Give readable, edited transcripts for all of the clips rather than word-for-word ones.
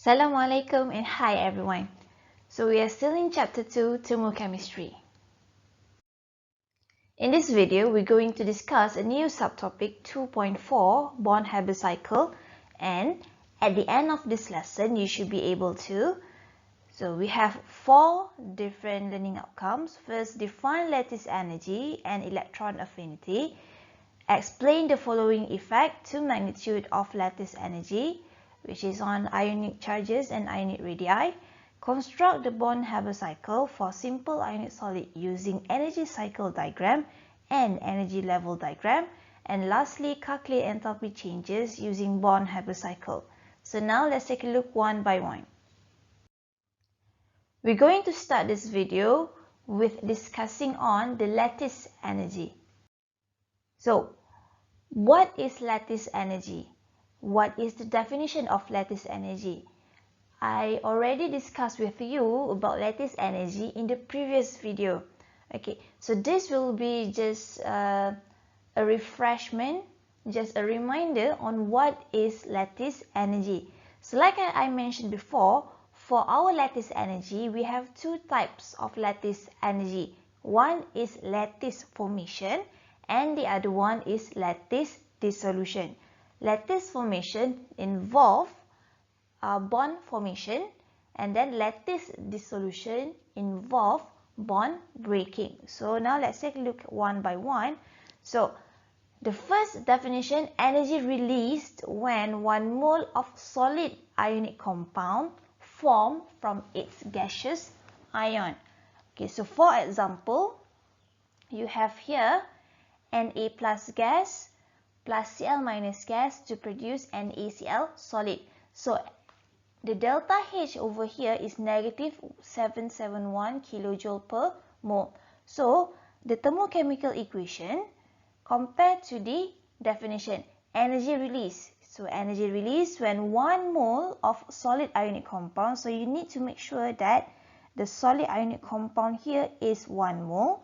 Assalamualaikum and hi everyone. So we are still in chapter 2, Thermochemistry. In this video, we're going to discuss a new subtopic 2.4, Born-Haber cycle, and at the end of this lesson, you should be able to. So we have 4 different learning outcomes. First, define lattice energy and electron affinity. Explain the following effect to magnitude of lattice energy, which is on ionic charges and ionic radii. Construct the Born-Haber cycle for simple ionic solid using energy cycle diagram and energy level diagram. And lastly, calculate enthalpy changes using Born-Haber cycle. So now let's take a look one by one. We're going to start this video with discussing on the lattice energy. So, what is lattice energy? What is the definition of lattice energy? I already discussed with you about lattice energy in the previous video. Okay, so this will be just a refreshment, just a reminder on what is lattice energy. So like I mentioned before, for our lattice energy, we have 2 types of lattice energy. One is lattice formation and the other one is lattice dissolution. Lattice formation involve bond formation, and then lattice dissolution involve bond breaking. So now let's take a look one by one. So the first definition, energy released when 1 mole of solid ionic compound form from its gaseous ion. Okay, so for example, you have here Na plus gas plus Cl minus gas to produce NaCl solid. So the delta H over here is negative 771 kilojoule per mole. So the thermochemical equation compared to the definition, energy release. So energy release when 1 mole of solid ionic compound. So you need to make sure that the solid ionic compound here is 1 mole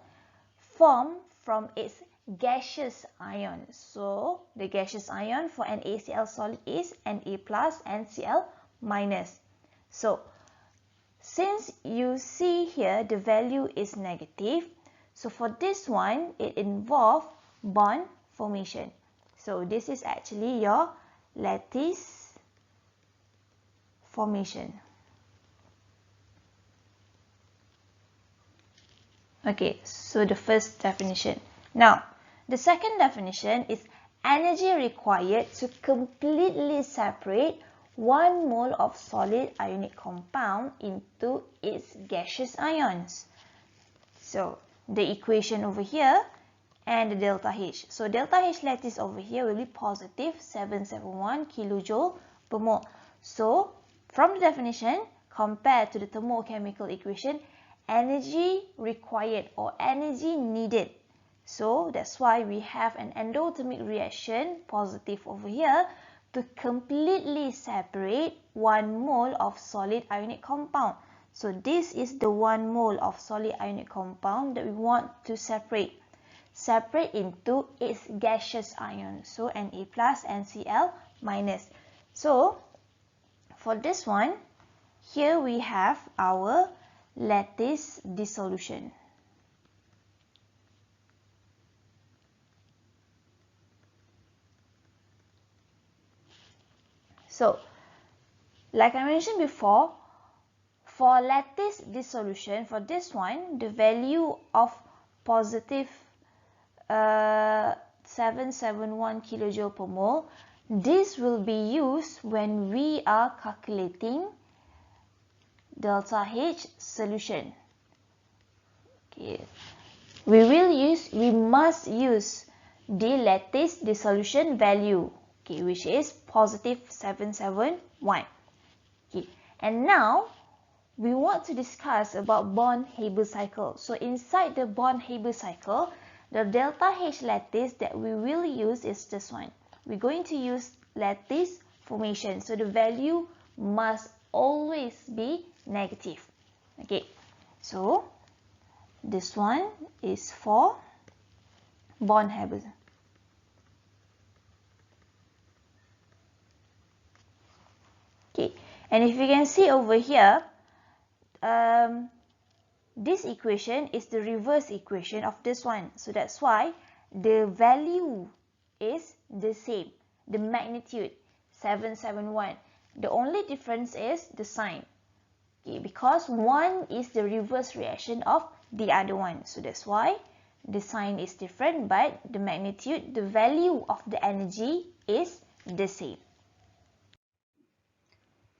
formed from its gaseous ion. So the gaseous ion for NaCl solid is Na plus and Cl minus. So since you see here the value is negative, so for this one it involves bond formation. So this is actually your lattice formation. Okay, so the first definition. Now, the second definition is energy required to completely separate 1 mole of solid ionic compound into its gaseous ions. So, the equation over here and the delta H. So, delta H lattice over here will be positive 771 kilojoule per mole. So, from the definition, compared to the thermochemical equation, energy required or energy needed. So that's why we have an endothermic reaction, positive over here, to completely separate 1 mole of solid ionic compound. So this is the 1 mole of solid ionic compound that we want to separate. Separate into its gaseous ion. So Na plus and Cl minus. So for this one, here we have our lattice dissolution. So, like I mentioned before, for lattice dissolution, for this one, the value of positive 771 kilojoule per mole, this will be used when we are calculating delta H solution. Okay. We must use the lattice dissolution value, okay, which is positive 771. Okay. And now we want to discuss about Born-Haber cycle. So inside the Born-Haber cycle, the delta H lattice that we will use is this one. We're going to use lattice formation. So the value must always be negative. Okay, so this one is for Born-Haber. Okay, And if you can see over here, this equation is the reverse equation of this one. So that's why the value is the same. The magnitude 771. The only difference is the sign. Okay, because one is the reverse reaction of the other one. So that's why the sign is different, but the magnitude, the value of the energy is the same.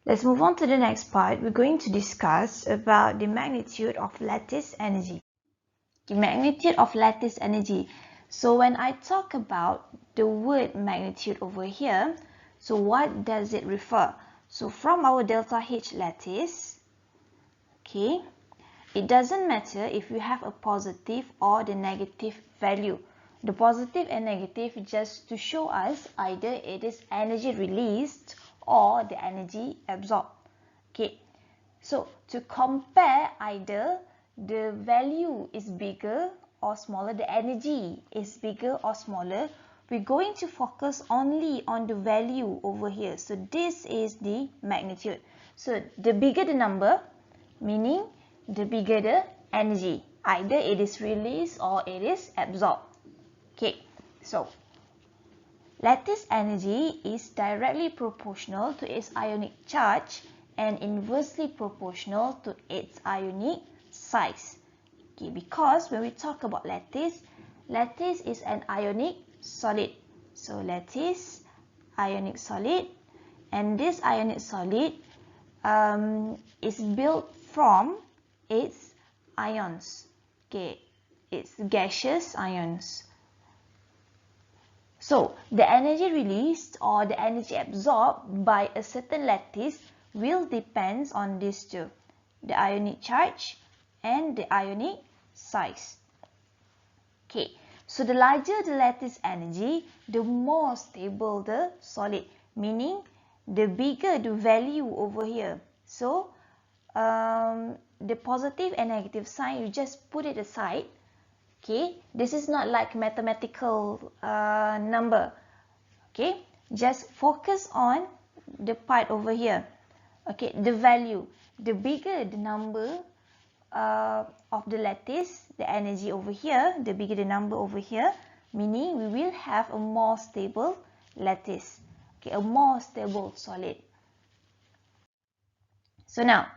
Let's move on to the next part. We're going to discuss about the magnitude of lattice energy. The magnitude of lattice energy. So when I talk about the word magnitude over here, so what does it refer? So from our delta H lattice, okay, it doesn't matter if you have a positive or the negative value. The positive and negative just to show us either it is energy released or the energy absorbed. Okay, so to compare either the value is bigger or smaller, the energy is bigger or smaller, we're going to focus only on the value over here. So this is the magnitude. So the bigger the number, meaning the bigger the energy. Either it is released or it is absorbed. Okay, so lattice energy is directly proportional to its ionic charge and inversely proportional to its ionic size. Okay, because when we talk about lattice, lattice is an ionic solid. So lattice, ionic solid, and this ionic solid is built from its ions. Okay, it's gaseous ions. So the energy released or the energy absorbed by a certain lattice will depend on these two, the ionic charge and the ionic size. Okay, so the larger the lattice energy, the more stable the solid, meaning the bigger the value over here. So the positive and negative sign, you just put it aside. Okay, this is not like mathematical number. Okay, just focus on the part over here. Okay, the value. The bigger the number of the lattice, the energy over here, the bigger the number over here, meaning we will have a more stable lattice. Okay, a more stable solid. So now,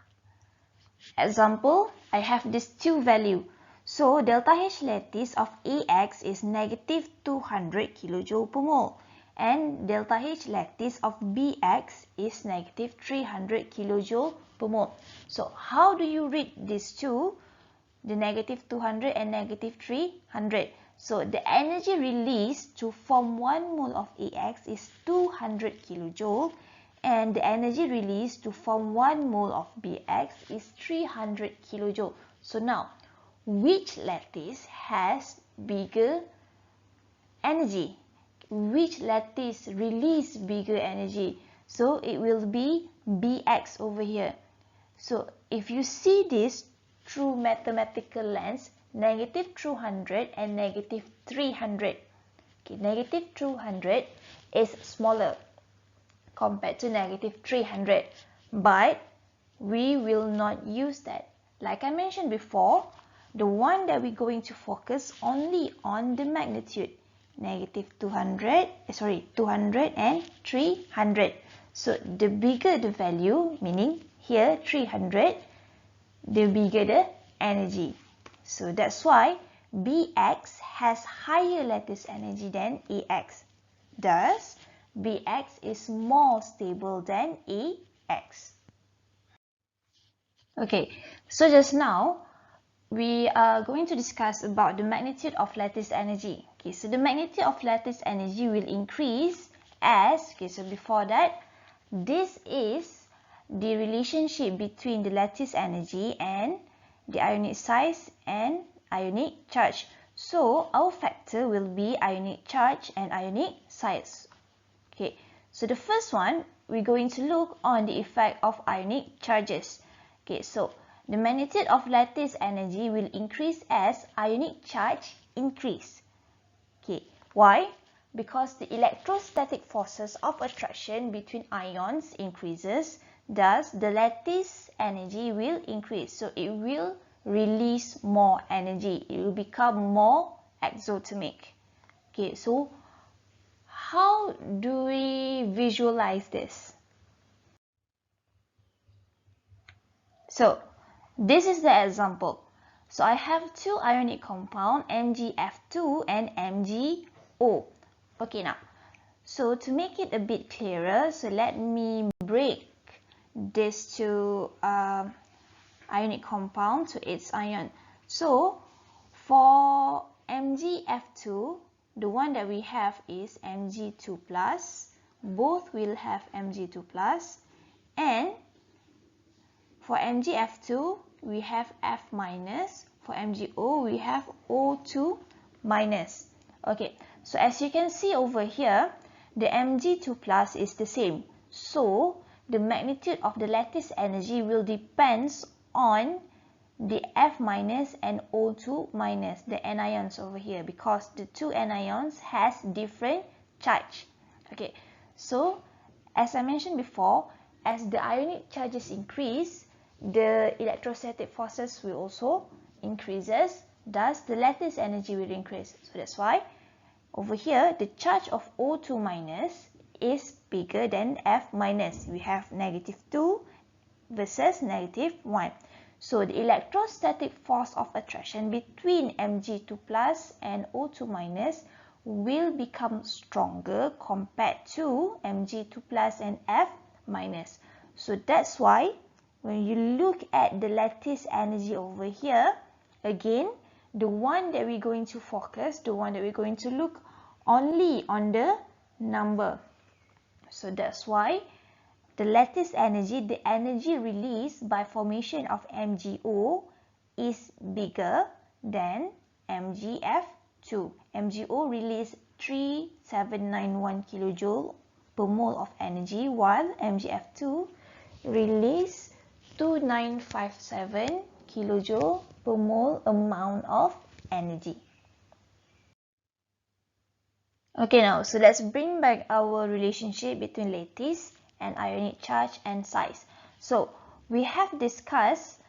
example, I have these two value. So delta H lattice of AX is negative 200 kJ per mole and delta H lattice of BX is negative 300 kJ per mole. So how do you read these two, the negative 200 and negative 300? So the energy released to form 1 mole of AX is 200 kJ and the energy released to form 1 mole of BX is 300 kJ. So now, which lattice has bigger energy? Which lattice release bigger energy? So it will be BX over here. So if you see this through mathematical lens, negative 200 and negative 300. Okay, negative 200 is smaller compared to negative 300, but we will not use that. Like I mentioned before, the one that we're going to focus only on the magnitude, negative 200 and 300. So the bigger the value, meaning here 300, the bigger the energy. So that's why BX has higher lattice energy than AX. Thus, BX is more stable than AX. Okay, so just now, we are going to discuss about the magnitude of lattice energy. Okay, so the magnitude of lattice energy will increase as, okay, so before that, this is the relationship between the lattice energy and the ionic size and ionic charge. So our factor will be ionic charge and ionic size. Okay, so the first one, we're going to look on the effect of ionic charges. Okay, so the magnitude of lattice energy will increase as ionic charge increase. Okay, why? Because the electrostatic forces of attraction between ions increases, thus the lattice energy will increase. So it will release more energy. It will become more exothermic. Okay, so how do we visualize this? So this is the example. So I have two ionic compound, MgF2 and MgO. Okay, now, so to make it a bit clearer, so let me break these two ionic compound to its ion. So for MgF2, the one that we have is Mg2+. Both will have Mg2+. And for MgF2, we have F-. For MgO, we have O2-. Okay, so as you can see over here, the Mg2+ is the same. So the magnitude of the lattice energy will depend on the F- and O2-, the anions over here, because the two anions has different charge. Okay, so as I mentioned before, as the ionic charges increase, the electrostatic forces will also increases, thus the lattice energy will increase. So that's why over here the charge of O2- is bigger than F-. We have -2 versus -1. So the electrostatic force of attraction between Mg2+ and O2- will become stronger compared to Mg2+ and F-. So that's why when you look at the lattice energy over here, again, the one that we're going to focus, the one that we're going to look only on the number. So that's why the lattice energy, the energy released by formation of MgO is bigger than MgF2. MgO released 3791 kJ per mole of energy, while MgF2 released 2957 kJ per mole amount of energy. Okay, now, so let's bring back our relationship between lattice and ionic charge and size. So we have discussed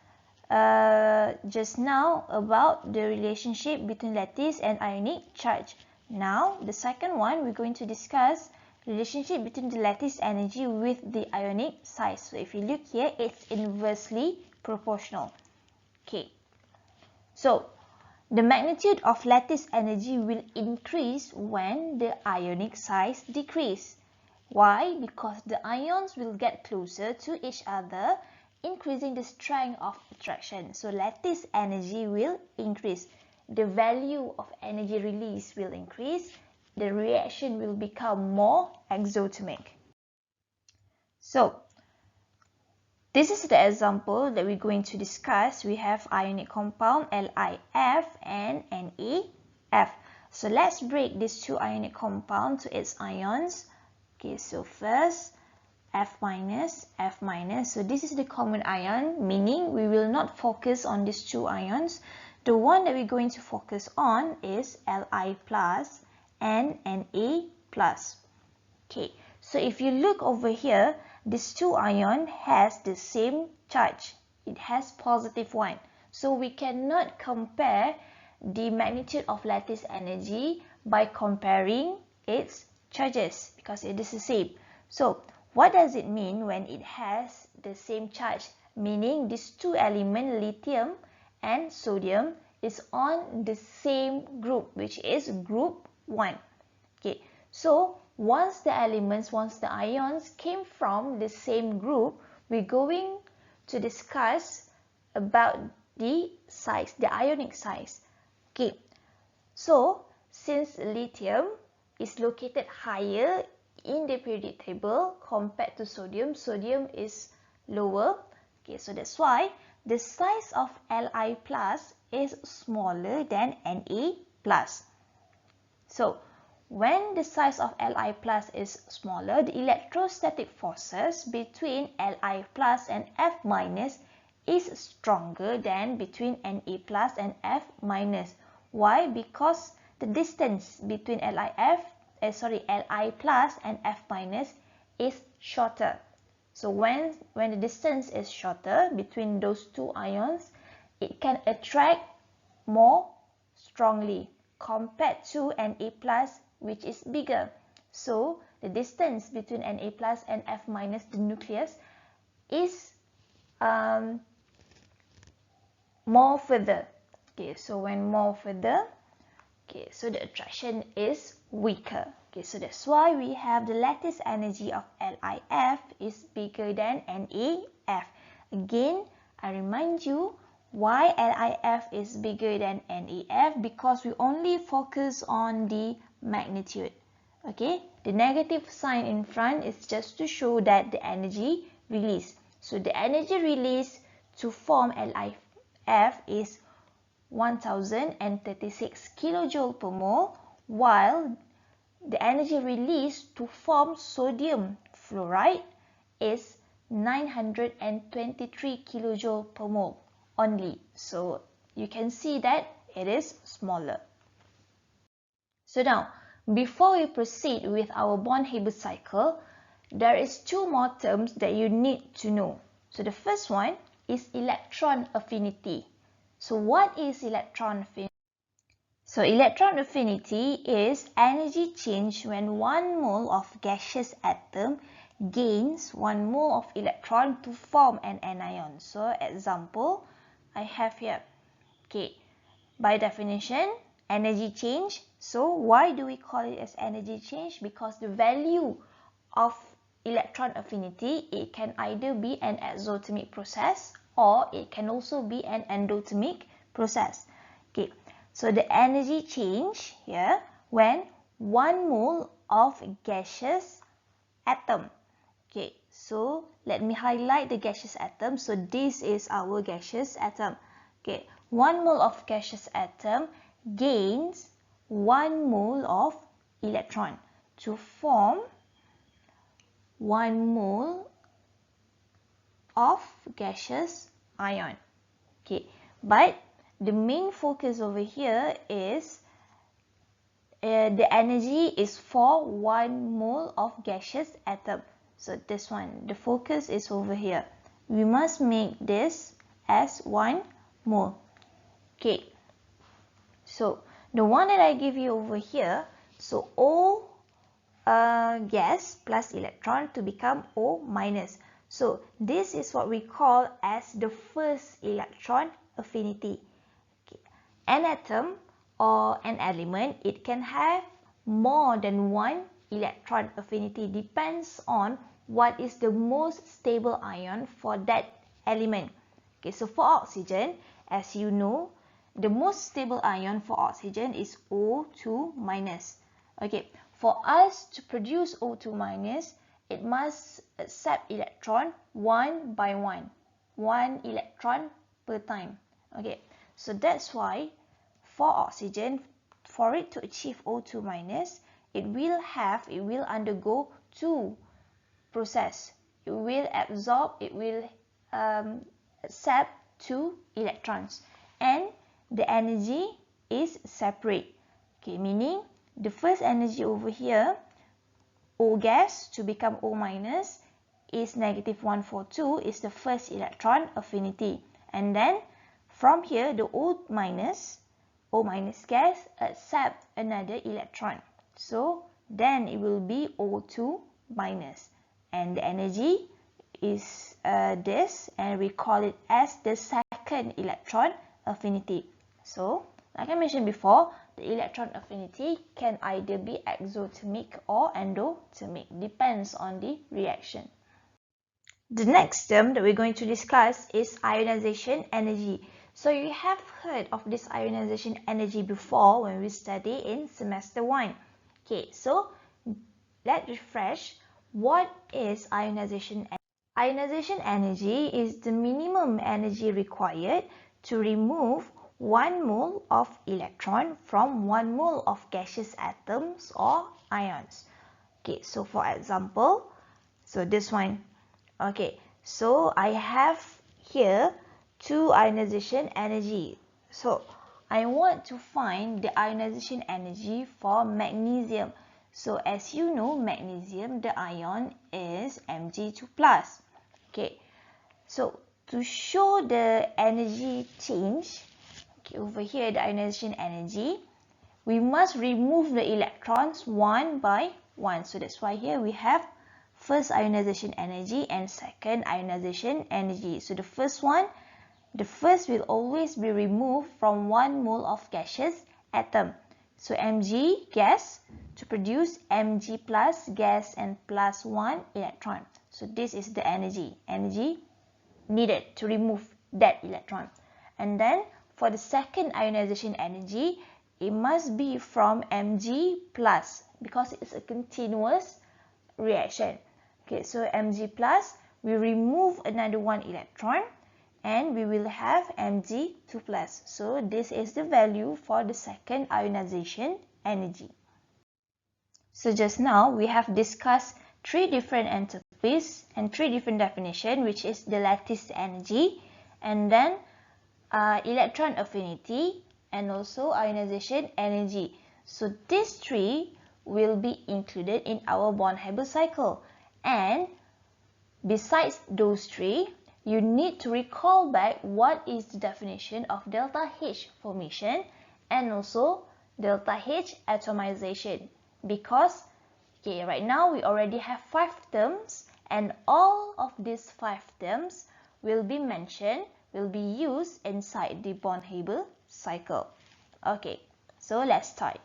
just now about the relationship between lattice and ionic charge. Now, the second one, we're going to discuss relationship between the lattice energy with the ionic size. So if you look here, it's inversely proportional. Okay, so the magnitude of lattice energy will increase when the ionic size decrease. Why? Because the ions will get closer to each other, increasing the strength of attraction. So lattice energy will increase. The value of energy release will increase. The reaction will become more exothermic. So this is the example that we're going to discuss. We have ionic compound LiF and NaF. So let's break these two ionic compounds to its ions. Okay, so first F-, F-. So this is the common ion, meaning we will not focus on these two ions. The one that we're going to focus on is Li+ and Na+. Okay, so if you look over here, this two ion has the same charge. It has +1. So we cannot compare the magnitude of lattice energy by comparing its charges because it is the same. So what does it mean when it has the same charge? Meaning these two elements, lithium and sodium, is on the same group, which is group 1. Okay, so once the ions came from the same group, we're going to discuss about the size, the ionic size. Okay, so since lithium is located higher in the periodic table compared to sodium, sodium is lower. Okay, so that's why the size of Li+ is smaller than Na+. So when the size of Li+ is smaller, the electrostatic forces between Li+ and F- is stronger than between Na+ and F-. Why? Because the distance between Li+ and F- is shorter. So when the distance is shorter between those two ions, it can attract more strongly compared to Na+, which is bigger. So the distance between Na+ and F-, the nucleus, is more further. Okay, so when more further, okay, so the attraction is weaker. Okay, so that's why we have the lattice energy of Lif is bigger than NaF. Again, I remind you why Lif is bigger than NaF, because we only focus on the magnitude. Okay, the negative sign in front is just to show that the energy released. So the energy released to form Lif is 1036 kilojoule per mole, while the energy released to form sodium fluoride is 923 kilojoule per mole only. So you can see that it is smaller. So now, before we proceed with our Born-Haber cycle, there is two more terms that you need to know. So the first one is electron affinity. So what is electron affinity? So electron affinity is energy change when 1 mole of gaseous atom gains 1 mole of electron to form an anion. So example, I have here. Okay, by definition, energy change. So why do we call it as energy change? Because the value of electron affinity, it can either be an exothermic process or it can also be an endothermic process. Okay, so the energy change here when 1 mole of gaseous atom. Okay, so let me highlight the gaseous atom. So this is our gaseous atom. Okay, 1 mole of gaseous atom gains 1 mole of electron to form 1 mole of gaseous ion. Okay, but the main focus over here is the energy is for 1 mole of gaseous atom. So this one, the focus is over here. We must make this as 1 mole. Okay, so the one that I give you over here, so O gas plus electron to become O minus. So this is what we call as the first electron affinity. Okay. An atom or an element, it can have more than 1 electron affinity, depends on what is the most stable ion for that element. Okay, so for oxygen, as you know, the most stable ion for oxygen is O2 minus. Okay, for us to produce O2 minus, it must accept electron 1 by 1, 1 electron per time. Okay, so that's why for oxygen, for it to achieve O2 minus, it will undergo 2 process. It will absorb, it will accept 2 electrons, and the energy is separate. Okay, meaning the first energy over here, O gas to become O minus, is negative 142, is the first electron affinity. And then from here, the O minus gas accept another electron. So then it will be O2 minus. And the energy is this, and we call it as the second electron affinity. So, like I mentioned before, the electron affinity can either be exothermic or endothermic, depends on the reaction. The next term that we're going to discuss is ionization energy. So you have heard of this ionization energy before when we study in semester 1. Okay, so let's refresh. What is ionization energy? Ionization energy is the minimum energy required to remove 1 mole of electron from 1 mole of gaseous atoms or ions. Okay, so for example, so this one. Okay, so I have here 2 ionization energy. So I want to find the ionization energy for magnesium. So as you know, magnesium, the ion is Mg2+. Okay, so to show the energy change, okay, over here the ionization energy, we must remove the electrons one by one. So that's why here we have first ionization energy and second ionization energy. So the first will always be removed from 1 mole of gaseous atom. So Mg gas to produce Mg plus gas and plus 1 electron. So this is the energy needed to remove that electron. And then for the second ionization energy, it must be from Mg plus because it's a continuous reaction. Okay, so Mg plus, we remove another 1 electron and we will have Mg2 plus. So this is the value for the second ionization energy. So just now we have discussed 3 different enthalpies and 3 different definitions, which is the lattice energy and then electron affinity and also ionization energy. So these 3 will be included in our Born-Haber cycle. And besides those 3, you need to recall back what is the definition of delta H formation and also delta H atomization, because okay, right now we already have 5 terms and all of these 5 terms will be used inside the Born-Haber cycle. Okay, so let's start.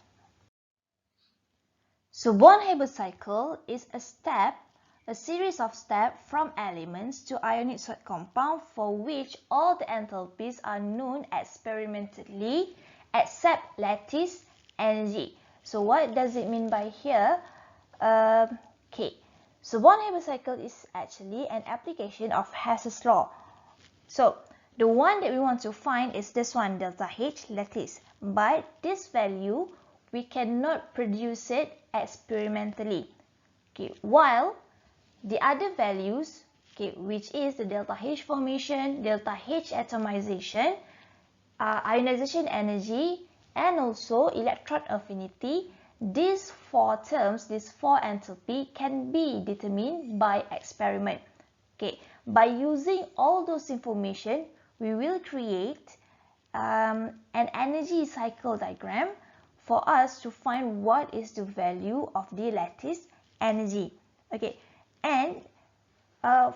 So Born-Haber cycle is a series of steps from elements to ionic solid compound for which all the enthalpies are known experimentally except lattice energy. So what does it mean by here? Okay, so Born-Haber cycle is actually an application of Hess's law. So the one that we want to find is this one, delta H lattice, but this value we cannot produce it experimentally. Okay, while the other values, okay, which is the delta H formation, delta H atomization, ionization energy, and also electron affinity, these 4 terms, these 4 enthalpy can be determined by experiment. Okay, by using all those information, we will create an energy cycle diagram for us to find what is the value of the lattice energy. Okay, and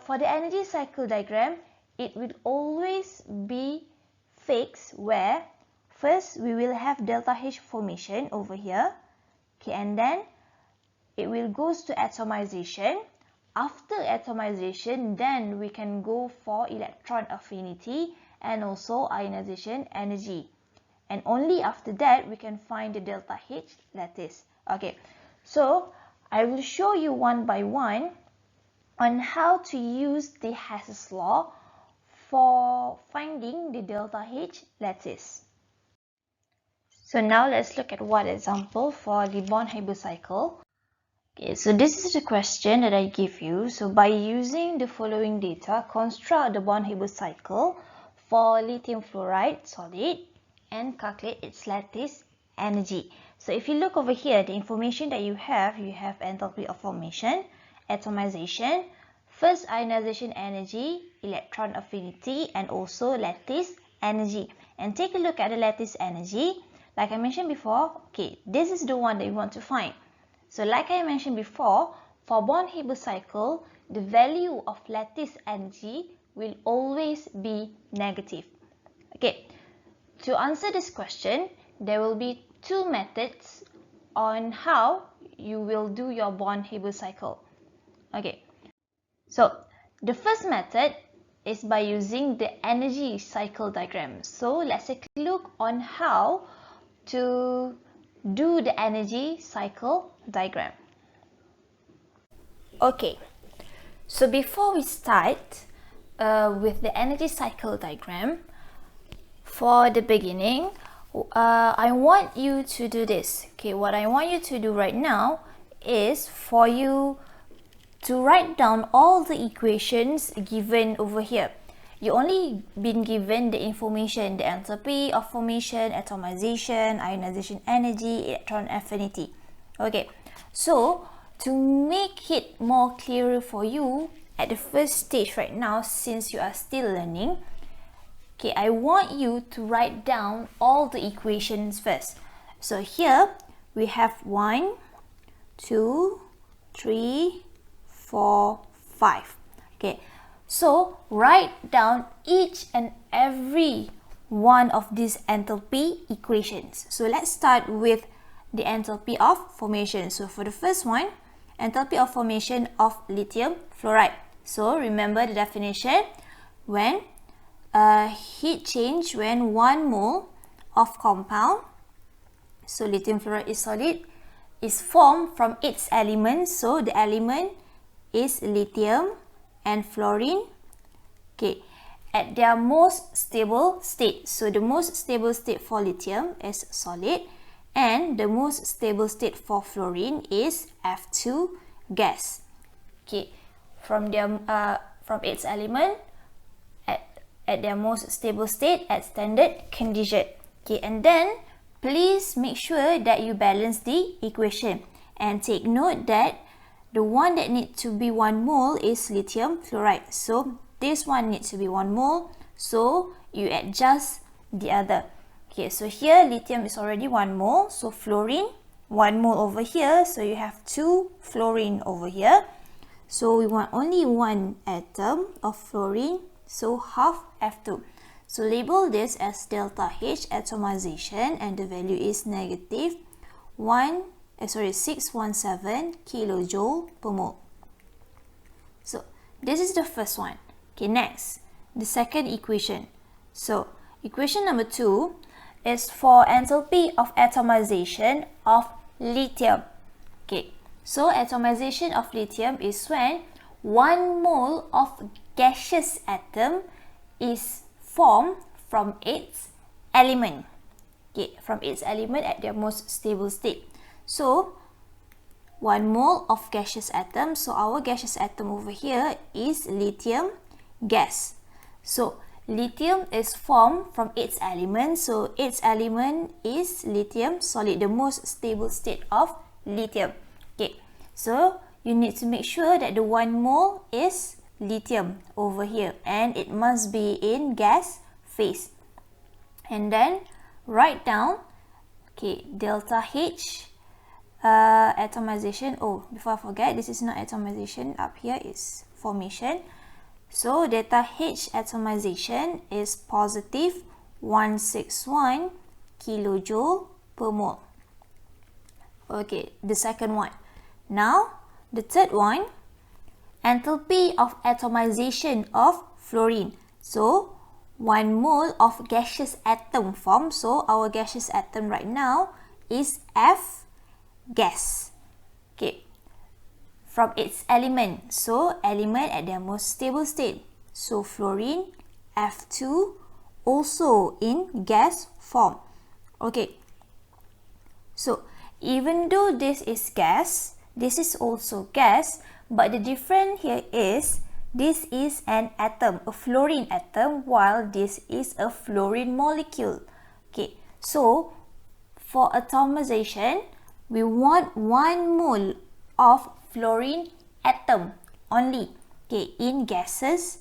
for the energy cycle diagram, it will always be fixed where first we will have delta H formation over here. Okay, and then it will goes to atomization. After atomization, then we can go for electron affinity and also ionization energy. And only after that we can find the delta H lattice. Okay, so I will show you one by one on how to use the Hess's law for finding the delta H lattice. So now let's look at one example for the Born-Haber cycle. Okay, so this is the question that I give you. So by using the following data, construct the Born-Haber cycle for lithium fluoride solid and calculate its lattice energy. So if you look over here, the information that you have enthalpy of formation, atomization, first ionization energy, electron affinity, and also lattice energy. And take a look at the lattice energy. Like I mentioned before, okay, this is the one that you want to find. So like I mentioned before, for Born-Haber cycle, the value of lattice energy will always be negative. Okay, to answer this question, there will be 2 methods on how you will do your Born-Haber cycle. Okay, so the first method is by using the energy cycle diagram. So let's take a look on how to do the energy cycle diagram. Okay, so before we start with the energy cycle diagram, for the beginning, I want you to do this. Okay, what I want you to do right now is for you to write down all the equations given over here. You only been given the information, the enthalpy of formation, atomization, ionization energy, electron affinity. Okay, so to make it more clearer for you at the first stage right now, since you are still learning, okay, I want you to write down all the equations first. So here we have 1, 2, 3, 4, 5. Okay, so write down each and every one of these enthalpy equations. So let's start with the enthalpy of formation. So for the first one, enthalpy of formation of lithium fluoride. So remember the definition: when heat change when 1 mole of compound, so lithium fluoride is solid, is formed from its elements. So the element is lithium and fluorine, okay, at their most stable state. So the most stable state for lithium is solid, and the most stable state for fluorine is F2 gas. Okay, from its element at their most stable state at standard condition. Okay, and then please make sure that you balance the equation, and take note that the one that needs to be 1 mole is lithium fluoride. So this one needs to be 1 mole, so you adjust the other. Okay, so here lithium is already 1 mole, so fluorine 1 mole over here, so you have 2 fluorine over here. So we want only 1 atom of fluorine, so half F2. So label this as delta H atomization, and the value is negative 617 kilojoule per mole. So this is the first one. Okay, next, the second equation. So equation number 2 is for enthalpy of atomization of lithium. Okay, so atomization of lithium is when 1 mole of gaseous atom is formed from its element. Okay, from its element at their most stable state. So 1 mole of gaseous atom, so our gaseous atom over here is lithium gas. So lithium is formed from its element, so its element is lithium solid, the most stable state of lithium. Okay, so you need to make sure that the 1 mole is lithium over here, and it must be in gas phase. And then write down, okay, delta H atomization. Oh, before I forget, this is not atomization, up here is formation. So delta H atomization is positive 161 kilojoule per mole. Okay, the second one. Now the third one, enthalpy of atomization of fluorine. So 1 mole of gaseous atom formed, so our gaseous atom right now is F gas. Okay, from its element, so element at their most stable state, so fluorine F2 also in gas form. Okay, so even though this is gas, this is also gas, but the difference here is this is an atom, a fluorine atom, while this is a fluorine molecule. Okay, so for atomization, we want 1 mole of fluorine atom only, okay, in gaseous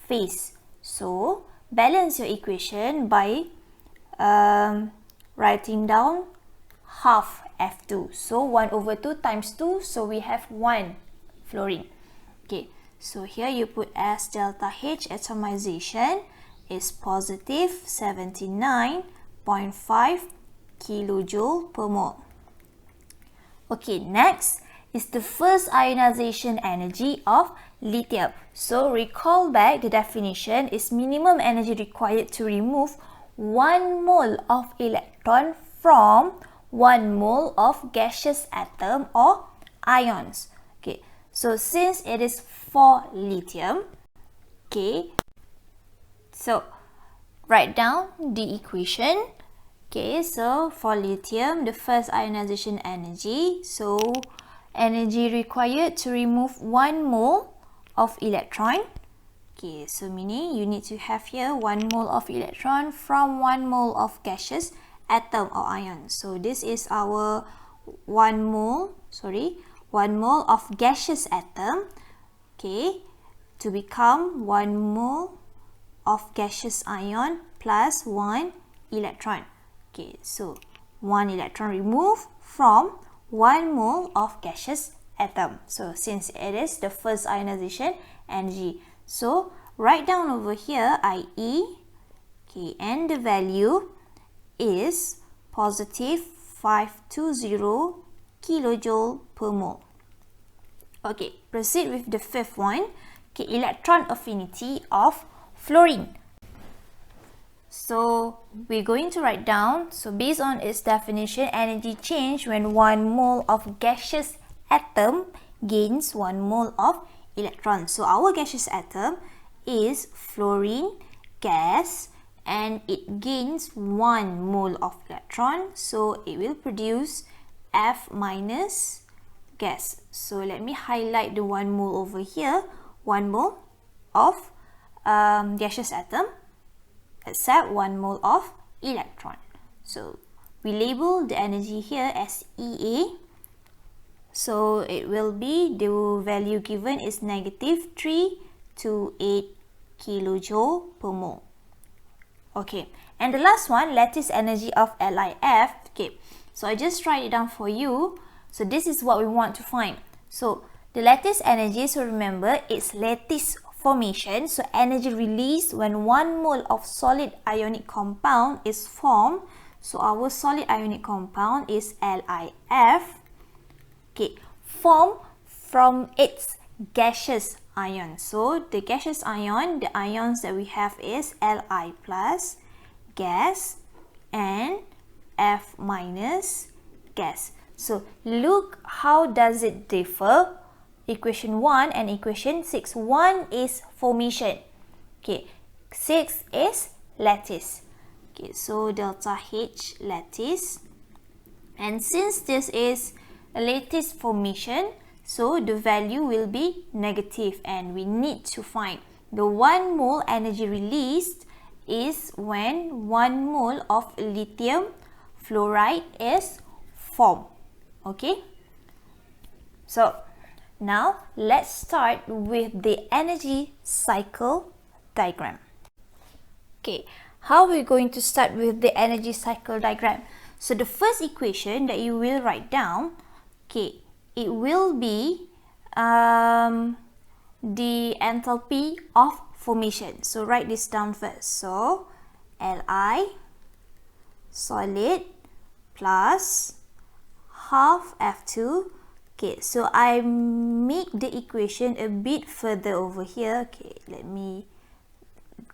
phase. So balance your equation by writing down half F2. So 1 over 2 times 2, so we have 1 fluorine. Okay, so here you put as delta H atomization is positive 79.5 kilojoule per mole. Okay, next is the first ionization energy of lithium. So recall back, the definition is minimum energy required to remove 1 mole of electron from 1 mole of gaseous atom or ions. Okay, so since it is for lithium, okay, so write down the equation. Okay, so for lithium, the first ionization energy, so energy required to remove 1 mole of electron. Okay, so meaning you need to have here 1 mole of electron from 1 mole of gaseous atom or ion. So this is our 1 mole of gaseous atom. Okay, to become 1 mole of gaseous ion plus 1 electron. Okay, so 1 electron removed from 1 mole of gaseous atom. So since it is the first ionization energy, so write down over here IE, okay, and the value is positive 520 kilojoule per mole. Okay, proceed with the fifth one. Okay, electron affinity of fluorine. So we're going to write down, so based on its definition, energy change when 1 mole of gaseous atom gains 1 mole of electron. So our gaseous atom is fluorine gas and it gains 1 mole of electron, so it will produce F minus gas. So let me highlight the 1 mole over here. 1 mole of gaseous atom accept 1 mole of electron. So we label the energy here as EA. So it will be, the value given is negative 328 kilojoule per mole. Okay, and the last one, lattice energy of Lif. Okay, so I just write it down for you. So this is what we want to find. So the lattice energy, so remember, it's lattice formation. So energy released when 1 mole of solid ionic compound is formed. So our solid ionic compound is Lif. Okay, formed from its gaseous ion. So the gaseous ion, the ions that we have is Li plus gas and F minus gas. So look how does it differ. Equation 1 and equation 6. 1 is formation. Okay, 6 is lattice. Okay, so delta H lattice. And since this is a lattice formation, so the value will be negative and we need to find the 1 mole energy released is when 1 mole of lithium fluoride is formed. Okay, so now let's start with the energy cycle diagram. Okay, how are we going to start with the energy cycle diagram? So the first equation that you will write down, okay, it will be the enthalpy of formation. So write this down first. So Li solid plus half F2. Okay, so I make the equation a bit further over here. Okay, let me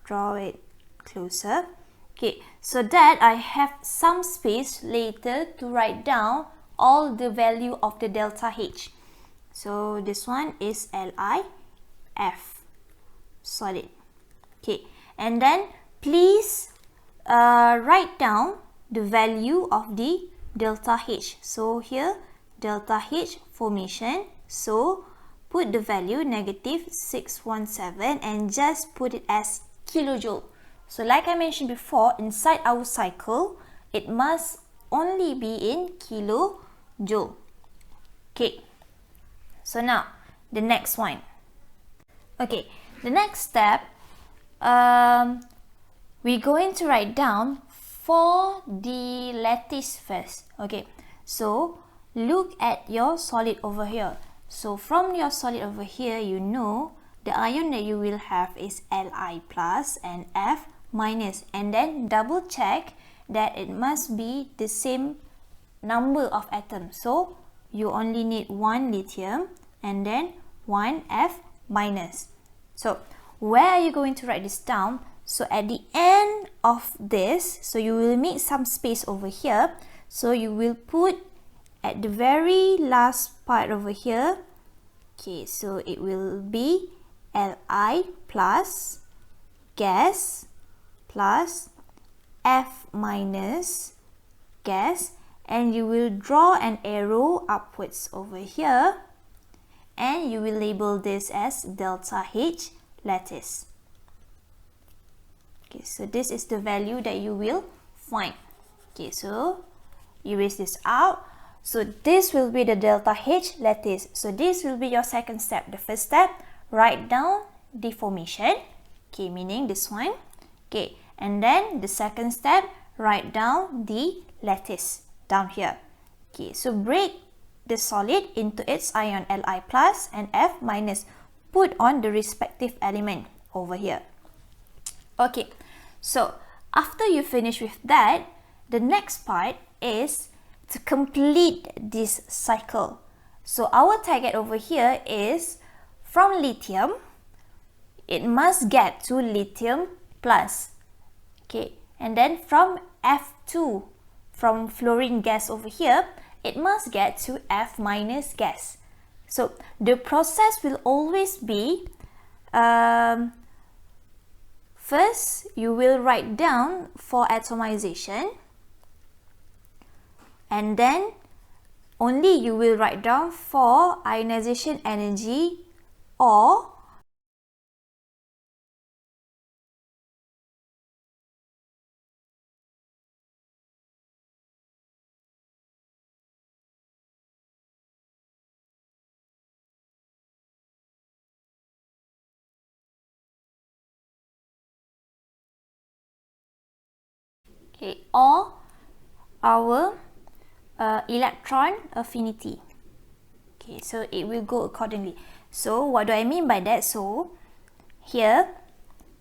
draw it closer. Okay, so that I have some space later to write down all the value of the delta H. So this one is Lif solid. Okay, and then please write down the value of the delta H. So here delta H formation, so put the value negative 617 and just put it as kilojoule. So like I mentioned before, inside our cycle it must only be in kilojoule. Okay, so now the next one. Okay, the next step, we're going to write down for the lattice first. Okay, so look at your solid over here. So from your solid over here, you know the ion that you will have is Li plus and F minus, and then double check that it must be the same number of atoms. So you only need 1 lithium and then 1 F minus. So where are you going to write this down? So at the end of this, so you will make some space over here. So you will put at the very last part over here. Okay, so it will be Li plus gas plus F minus gas, and you will draw an arrow upwards over here and you will label this as delta H lattice. Okay, so this is the value that you will find. Okay, so erase this out. So this will be the delta H lattice. So this will be your second step. The first step, write down deformation, okay, meaning this one, okay, and then the second step, write down the lattice down here. Okay, so break the solid into its ion Li plus and F minus. Put on the respective element over here. Okay, so after you finish with that, the next part is to complete this cycle. So our target over here is from lithium, it must get to lithium plus. Okay, and then from F2, from fluorine gas over here, it must get to F minus gas. So the process will always be, first you will write down for atomization, and then only you will write down for ionization energy or our electron affinity. Okay, so it will go accordingly. So what do I mean by that? So here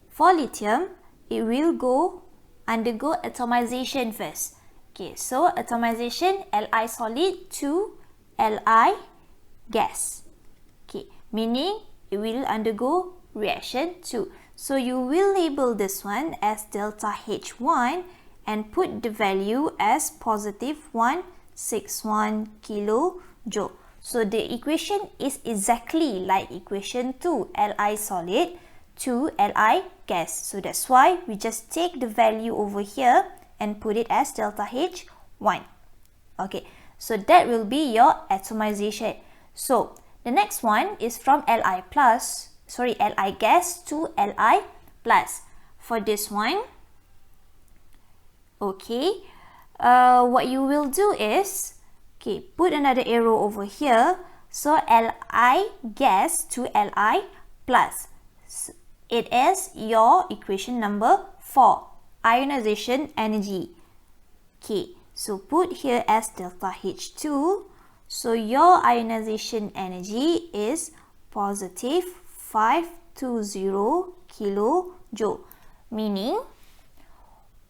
for lithium, it will undergo atomization first. Okay, so atomization Li solid to Li gas. Okay, meaning it will undergo reaction 2. So you will label this one as delta H1 and put the value as positive 161 kilojoule. So the equation is exactly like equation 2, Li solid to Li gas. So that's why we just take the value over here and put it as delta H1. Okay, so that will be your atomization. So the next one is from Li gas to Li plus. For this one, okay, what you will do is, okay, put another arrow over here. So Li gas to Li plus. It is your equation number 4, ionization energy. Okay, so put here as delta H2. So your ionization energy is positive 520 kilojoule. Meaning,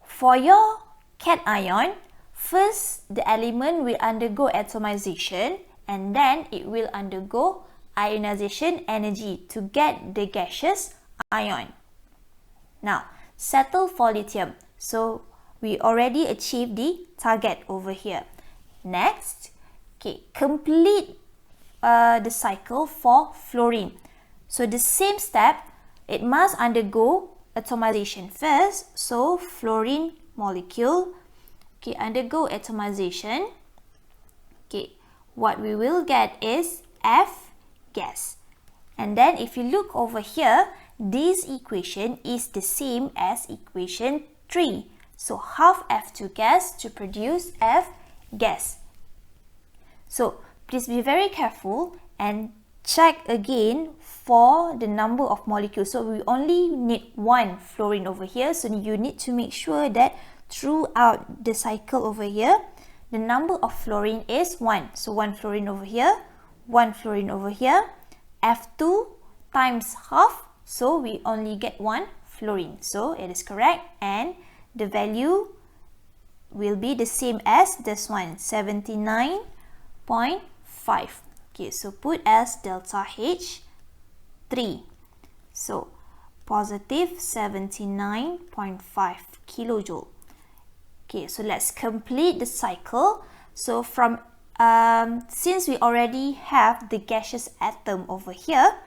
for your cation, first the element will undergo atomization and then it will undergo ionization energy to get the gaseous ion. Now, settle for lithium. So we already achieved the target over here. Next, okay, complete the cycle for fluorine. So the same step, it must undergo atomization first. So fluorine molecule, okay, undergo atomization. Okay, what we will get is F gas. And then if you look over here, this equation is the same as equation 3. So half F2 gas to produce F gas. So please be very careful and check again for the number of molecules. So we only need one fluorine over here. So you need to make sure that throughout the cycle over here, the number of fluorine is 1. So 1 fluorine over here, 1 fluorine over here, F2 times half. So we only get 1 fluorine. So it is correct, and the value will be the same as this one, 79.5. Okay, so put as delta H3. So positive 79.5 kilojoule. Okay, so let's complete the cycle. So from since we already have the gaseous atom over here,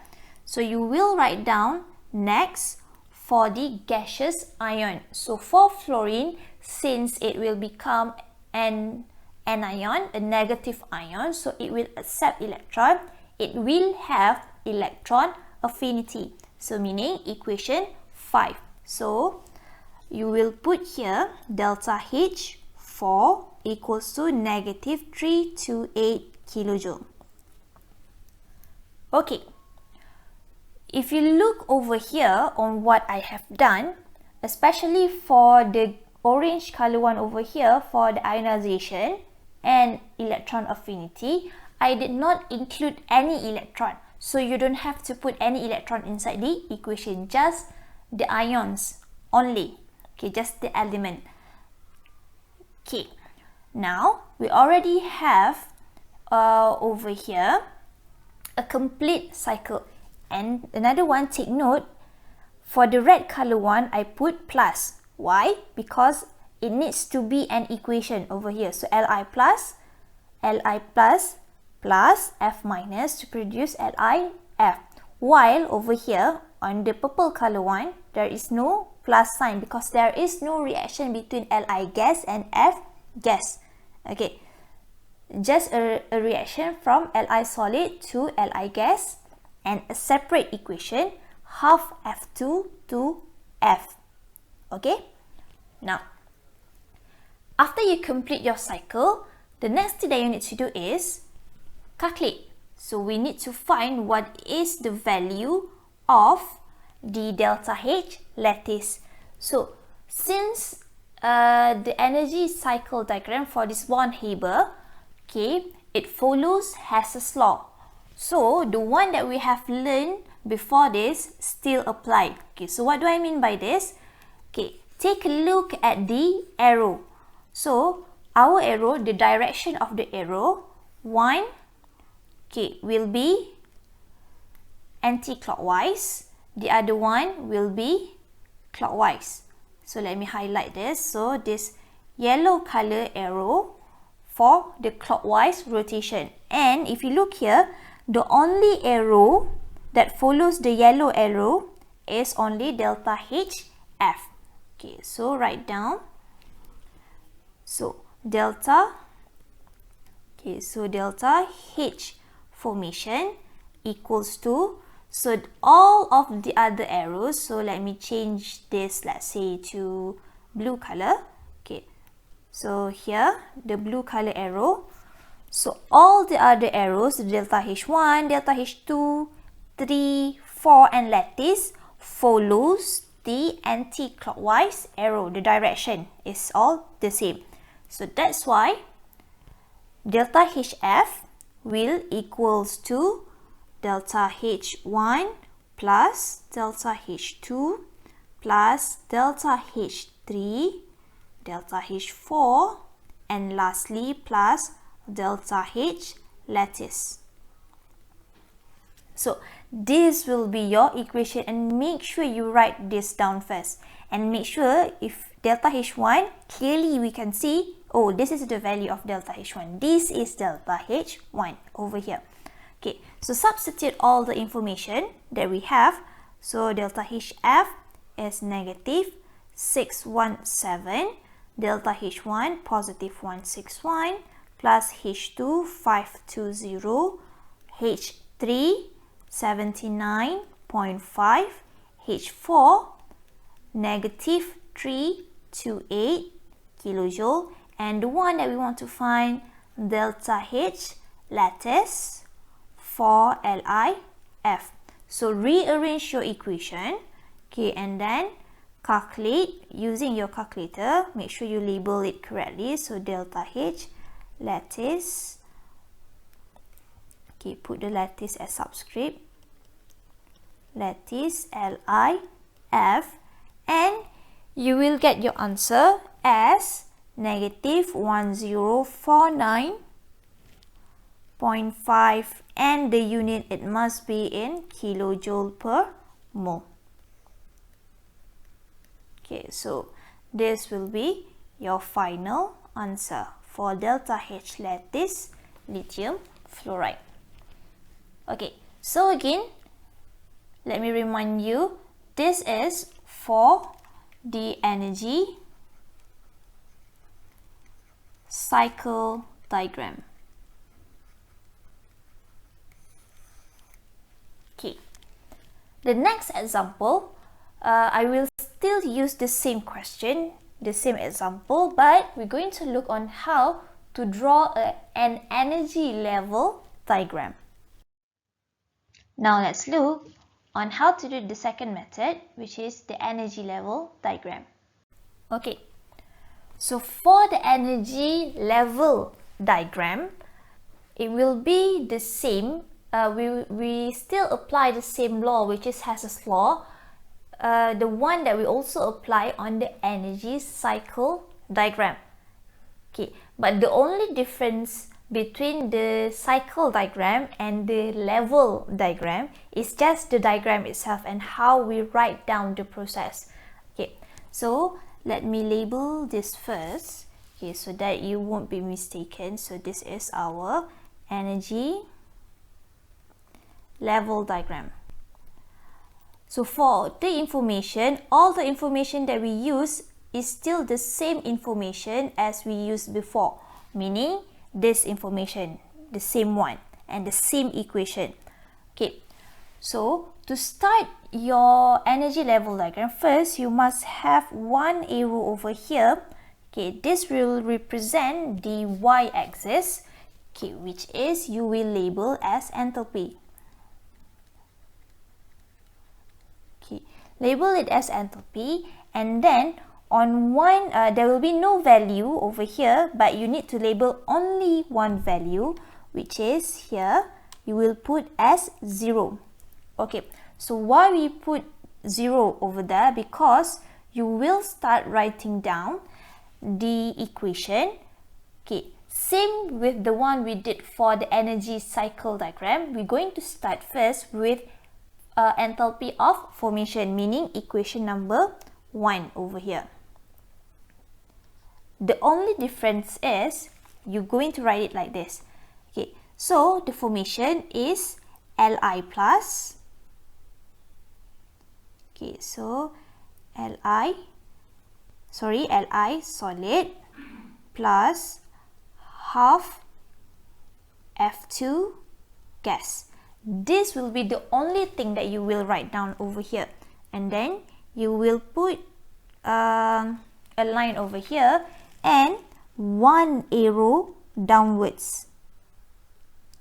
so you will write down next for the gaseous ion. So for fluorine, since it will become an anion, a negative ion, so it will accept electron, it will have electron affinity. So meaning equation 5. So you will put here delta H4 equals to negative 328 kilojoule. Okay. if you look over here on what I have done, especially for the orange color one over here for the ionization and electron affinity, I did not include any electron. So you don't have to put any electron inside the equation, just the ions only. Okay, just the element. Okay, now we already have over here a complete cycle. And another one, take note, for the red color one, I put plus. Why? Because it needs to be an equation over here. So Li plus plus F minus to produce LiF. While over here on the purple color one, there is no plus sign because there is no reaction between Li gas and F gas. Okay, just a reaction from Li solid to Li gas and a separate equation, half F2 to F. Okay, now after you complete your cycle, the next thing that you need to do is calculate. So we need to find what is the value of the delta H lattice. So since the energy cycle diagram for this one Haber, okay, it follows Hess's law. So the one that we have learned before this still applied. Okay, so what do I mean by this? Okay, take a look at the arrow. So our arrow, the direction of the arrow, one, okay, will be anti-clockwise. The other one will be clockwise. So let me highlight this. So this yellow color arrow for the clockwise rotation. And if you look here, the only arrow that follows the yellow arrow is only delta HF. Okay, so write down. So delta, okay, so delta H formation equals to, so all of the other arrows, so let me change this, let's say to blue color. Okay, so here the blue color arrow, so all the other arrows, delta H1, delta H2, 3, 4 and lattice follows the anti-clockwise arrow. The direction is all the same. So that's why delta HF will equals to delta H1 plus delta H2 plus delta H3, delta H4, and lastly plus delta H lattice. So this will be your equation, and make sure you write this down first, and make sure if delta H1, clearly we can see, oh, this is the value of delta H1. This is delta H1 over here. Okay, so substitute all the information that we have. So delta HF is negative 617, delta H1 positive 161, plus H2 520, H3 79.5, H4 negative 328 kilojoule, and the one that we want to find, delta H lattice for LiF. So rearrange your equation, okay, and then calculate using your calculator. Make sure you label it correctly. So delta H lattice, okay, put the lattice as subscript, lattice LiF, and you will get your answer as negative 1049.5, and the unit, it must be in kilojoule per mole. Okay, so this will be your final answer for delta H lattice lithium fluoride. Okay, so again, let me remind you, this is for the energy cycle diagram. Okay, the next example, I will still use the same question, the same example, but we're going to look on how to draw an energy level diagram. Now let's look on how to do the second method, which is the energy level diagram. Okay, so for the energy level diagram, it will be the same. We still apply the same law, which is Hess's law, the one that we also apply on the energy cycle diagram. Okay, but the only difference between the cycle diagram and the level diagram is just the diagram itself and how we write down the process. Okay, so let me label this first, okay, so that you won't be mistaken. So this is our energy level diagram. So for the information, all the information that we use is still the same information as we used before, meaning this information, the same one, and the same equation. Okay, so to start your energy level diagram, first you must have one arrow over here. Okay, this will represent the y-axis, okay, which is you will label as enthalpy. Okay, label it as enthalpy, and then on one, there will be no value over here, but you need to label only one value, which is here, you will put as 0. Okay, so why we put 0 over there? Because you will start writing down the equation. Okay, same with the one we did for the energy cycle diagram. We're going to start first with enthalpy of formation, meaning equation number 1 over here. The only difference is you're going to write it like this. Okay, so the formation is Li plus, okay, so Li solid plus half F2 gas. This will be the only thing that you will write down over here, and then you will put a line over here and one arrow downwards.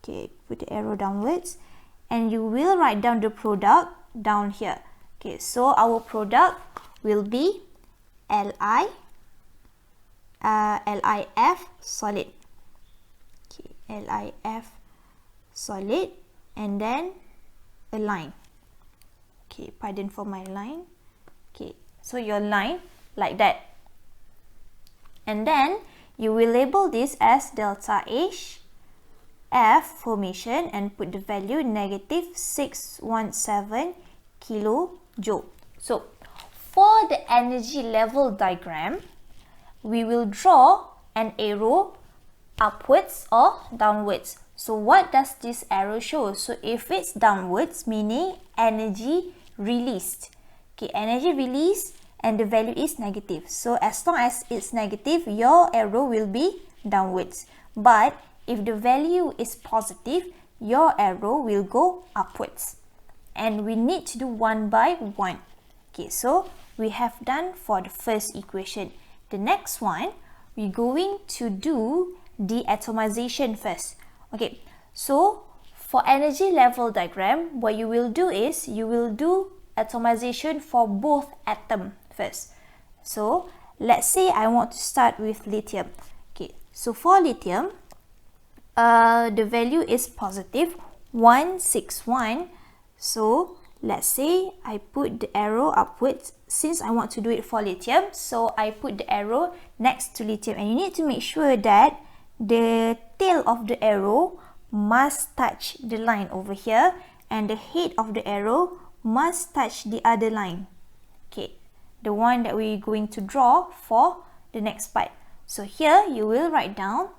Okay, put the arrow downwards, and you will write down the product down here. Okay, so our product will be Lif solid. Okay, Lif solid, and then a line. Okay, pardon for my line. Okay, so your line like that. And then you will label this as delta H F formation and put the value negative 617 kilojoule. So for the energy level diagram, we will draw an arrow upwards or downwards. So what does this arrow show? So if it's downwards, meaning energy released. Okay, energy released, and the value is negative. So as long as it's negative, your arrow will be downwards. But if the value is positive, your arrow will go upwards. And we need to do one by one. Okay, so we have done for the first equation. The next one, we're going to do the atomization first. Okay, so for energy level diagram, what you will do is you will do atomization for both atoms first. So let's say I want to start with lithium. Okay, so for lithium, the value is positive 161. So let's say I put the arrow upwards since I want to do it for lithium. So I put the arrow next to lithium, and you need to make sure that the tail of the arrow must touch the line over here, and the head of the arrow must touch the other line. Okay, the one that we're going to draw for the next part. So here you will write down,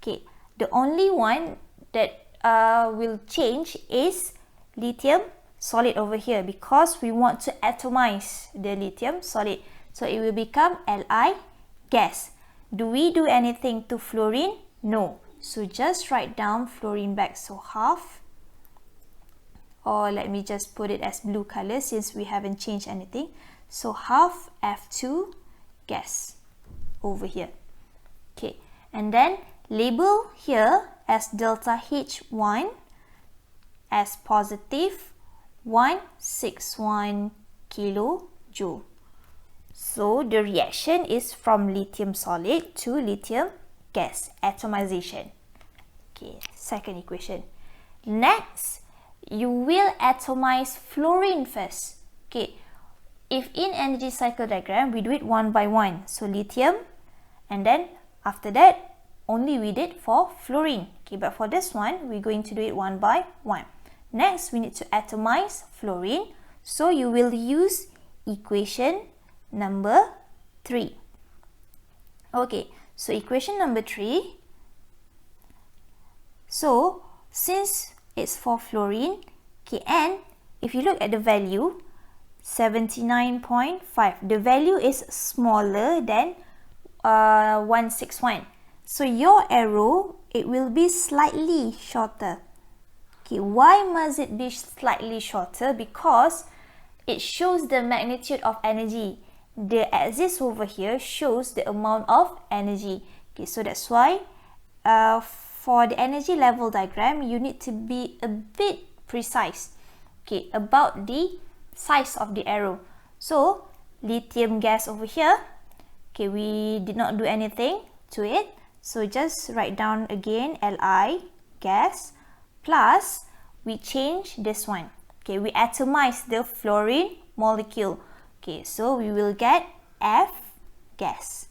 okay, the only one that will change is lithium solid over here, because we want to atomize the lithium solid. So it will become Li gas. Do we do anything to fluorine? No. So just write down fluorine back. So half, or let me just put it as blue color since we haven't changed anything. So half F2 gas over here. Okay, and then label here as delta H1 as positive 161 kilojoule. So the reaction is from lithium solid to lithium gas, atomization. Okay, second equation. Next, you will atomize fluorine first. Okay, if in energy cycle diagram, we do it one by one. So lithium, and then after that, only we did for fluorine. Okay, but for this one, we're going to do it one by one. Next, we need to atomize fluorine. So you will use equation number 3. Okay, so equation number 3. So since it's for fluorine, okay, and if you look at the value, 79.5, the value is smaller than 161. So your arrow, it will be slightly shorter. Okay, why must it be slightly shorter? Because it shows the magnitude of energy. The axis over here shows the amount of energy. Okay, so that's why for the energy level diagram, you need to be a bit precise, okay, about the size of the arrow. So lithium gas over here, okay, we did not do anything to it, so just write down again Li gas, plus we change this one. Okay, we atomize the fluorine molecule. Okay, so we will get F gas,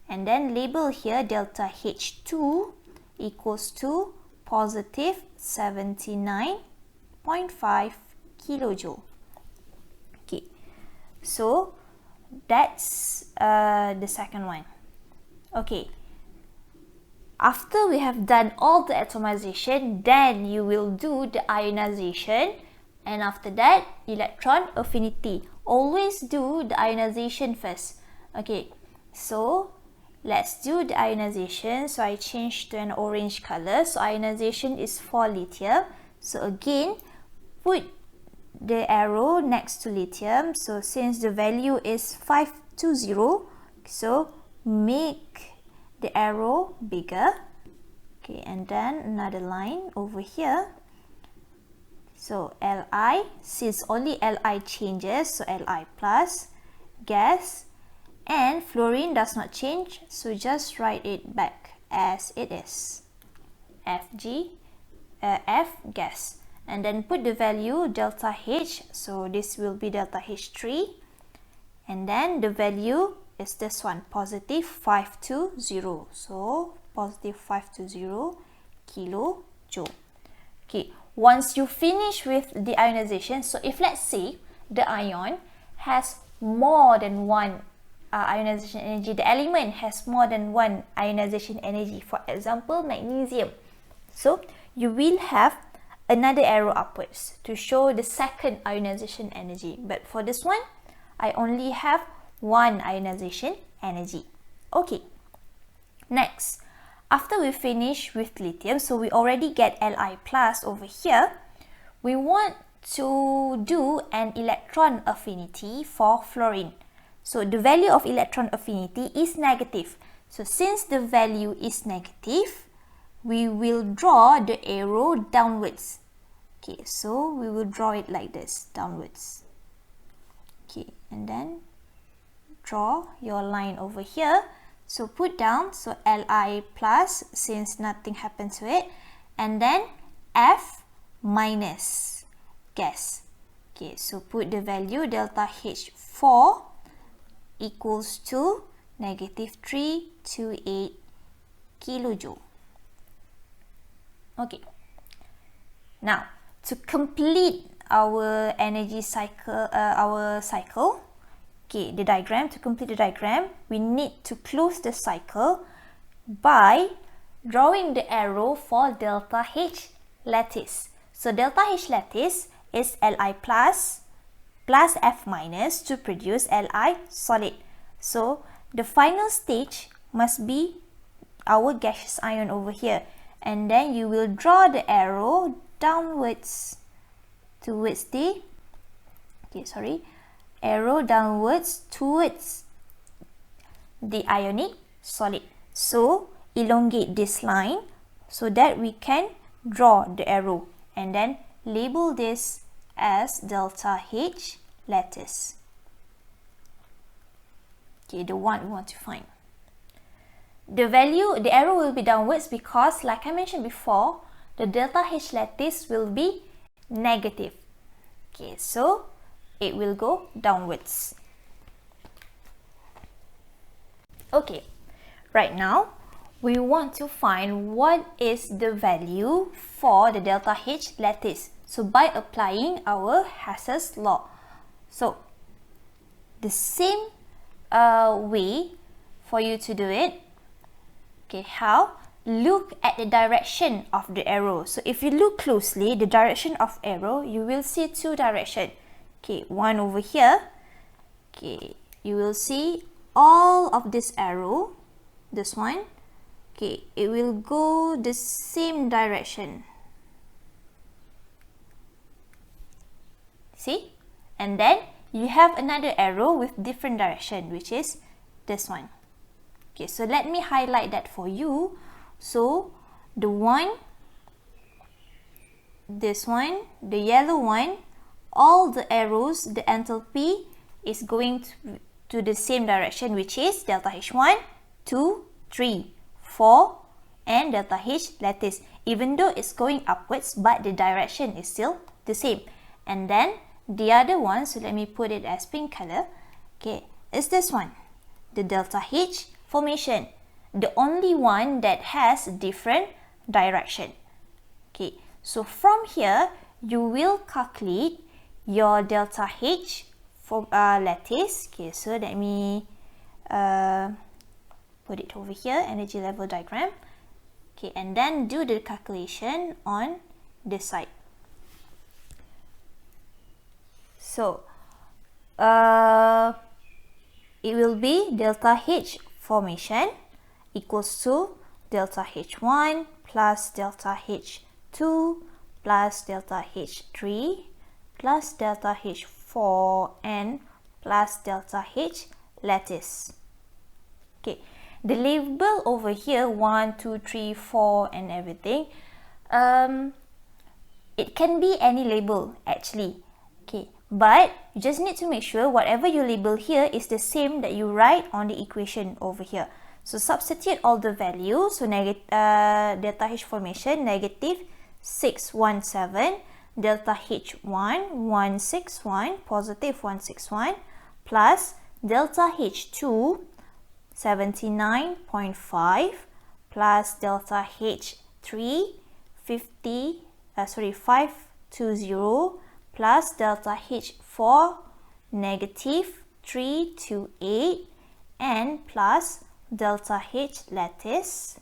and then label here delta H2 equals to positive 79.5 kilojoule. Okay, so that's the second one. Okay, after we have done all the atomization, then you will do the ionization, and after that, electron affinity. Always do the ionization first. Okay, so let's do the ionization. So I changed to an orange color. So ionization is for lithium. So again, put the arrow next to lithium. So since the value is 520, so make the arrow bigger. Okay, and then another line over here. So Li, since only Li changes, so Li plus gas, and fluorine does not change, so just write it back as it is, F gas, and then put the value delta H, so this will be delta H3, and then the value is this one, positive 520, so positive 520 kilojoule. Okay, once you finish with the ionization, so if let's say the ion has more than one ionization energy, the element has more than one ionization energy, for example magnesium, so you will have another arrow upwards to show the second ionization energy, but for this one I only have one ionization energy. Okay, next, after we finish with lithium, so we already get Li plus over here, we want to do an electron affinity for fluorine. So the value of electron affinity is negative. So since the value is negative, we will draw the arrow downwards. Okay, so we will draw it like this, downwards. Okay, and then draw your line over here. So put down, so Li plus, since nothing happened to it, and then F minus gas. Okay, so put the value delta H4 equals to negative 328 kilojoule. Okay, now to complete our energy cycle, okay, the diagram, to complete the diagram, we need to close the cycle by drawing the arrow for delta H lattice. So delta H lattice is Li plus F minus to produce Li solid. So the final stage must be our gaseous ion over here, and then you will draw the arrow downwards towards the, arrow downwards towards the ionic solid. So elongate this line so that we can draw the arrow, and then label this as delta H lattice. Okay, the one we want to find. The arrow will be downwards because, like I mentioned before, the delta H lattice will be negative. Okay, so it will go downwards. Okay, right now we want to find what is the value for the delta H lattice. So by applying our Hess's law. So the same way for you to do it. Okay, how? Look at the direction of the arrow. So if you look closely, the direction of arrow, you will see two directions. Okay, one over here. Okay, you will see all of this arrow, this one. Okay, it will go the same direction. See? And then you have another arrow with different direction, which is this one. Okay, so let me highlight that for you. So the one, this one, the yellow one, all the arrows, the enthalpy is going to the same direction, which is delta H1, 2, 3, 4, and delta H lattice. Even though it's going upwards, but the direction is still the same. And then the other one, so let me put it as pink color, okay, is this one, the delta H formation, the only one that has different direction. Okay, so from here you will calculate your delta H for lattice. Okay, so let me put it over here, energy level diagram. Okay, and then do the calculation on this side. So it will be delta H formation equals to delta H1 plus delta H2 plus delta H3 plus delta H4 and plus delta H lattice. Okay, the label over here 1, 2, 3, 4 and everything, it can be any label actually. Okay, but you just need to make sure whatever you label here is the same that you write on the equation over here. So substitute all the values. So delta H formation negative 617, delta H1 161, positive 161, plus delta H2 79.5, plus delta H3 520, plus delta H4 negative 328, and plus delta H lattice,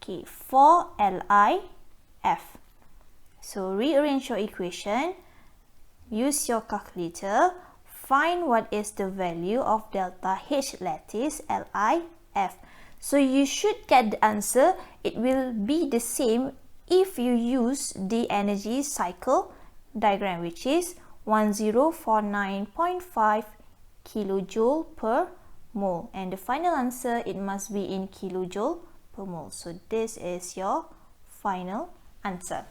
okay, 4 LIF. So rearrange your equation, use your calculator, find what is the value of delta H lattice LIF. So you should get the answer. It will be the same if you use the energy cycle diagram, which is 1049.5 kilojoule per mole, and the final answer, it must be in kilojoule per mole. So this is your final answer.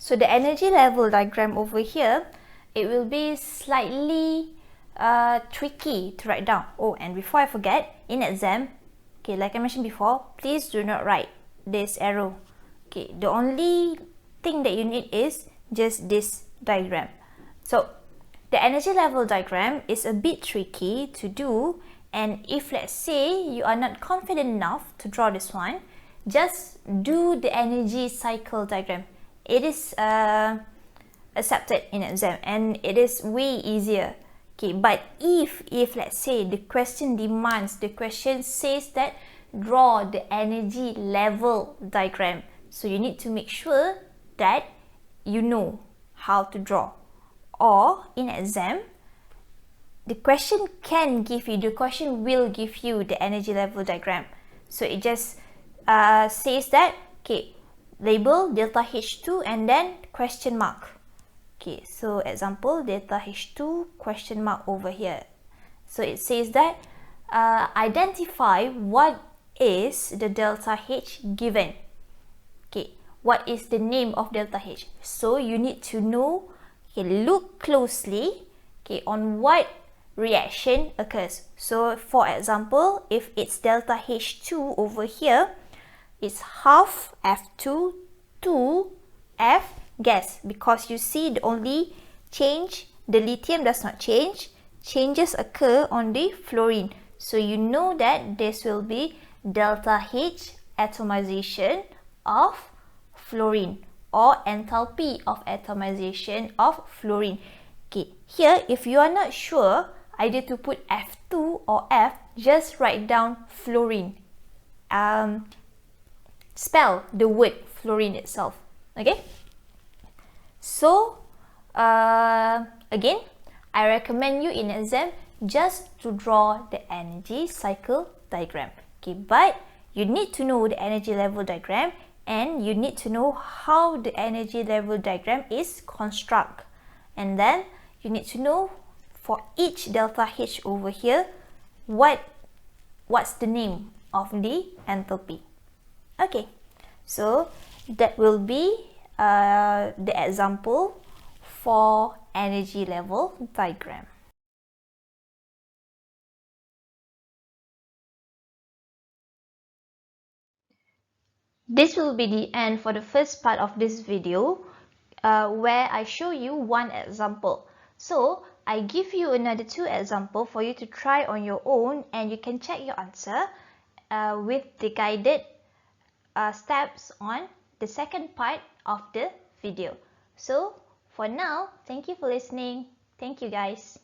So the energy level diagram over here, it will be slightly tricky to write down. Oh, and before I forget, in exam, okay, like I mentioned before, please do not write this arrow. Okay, the only thing that you need is just this diagram. So the energy level diagram is a bit tricky to do, and if let's say you are not confident enough to draw this one, just do the energy cycle diagram. It is accepted in exam and it is way easier. Okay, but if let's say the question demands, the question says that draw the energy level diagram, so you need to make sure that you know how to draw. Or in exam, the question will give you the energy level diagram. So it just says that, okay, label delta H2 and then question mark. Okay, so example, delta H2 question mark over here. So it says that identify what is the delta H given. Okay, what is the name of delta H? So you need to know, okay, look closely, okay, on what reaction occurs. So for example, if it's delta H2 over here, it's half F2 to F gas, because you see the only change, the lithium does not change, changes occur on the fluorine. So you know that this will be delta H atomization of fluorine, or enthalpy of atomization of fluorine. Okay, here if you are not sure either to put F2 or F, just write down fluorine. Spell the word fluorine itself. Okay, so again, I recommend you in exam just to draw the energy cycle diagram. Okay, but you need to know the energy level diagram, and you need to know how the energy level diagram is constructed. And then you need to know for each delta H over here, what's the name of the enthalpy. Okay, so that will be the example for energy level diagram. This will be the end for the first part of this video, where I show you one example. So I give you another 2 examples for you to try on your own, and you can check your answer with the guided steps on the second part of the video. So for now, thank you for listening. Thank you guys.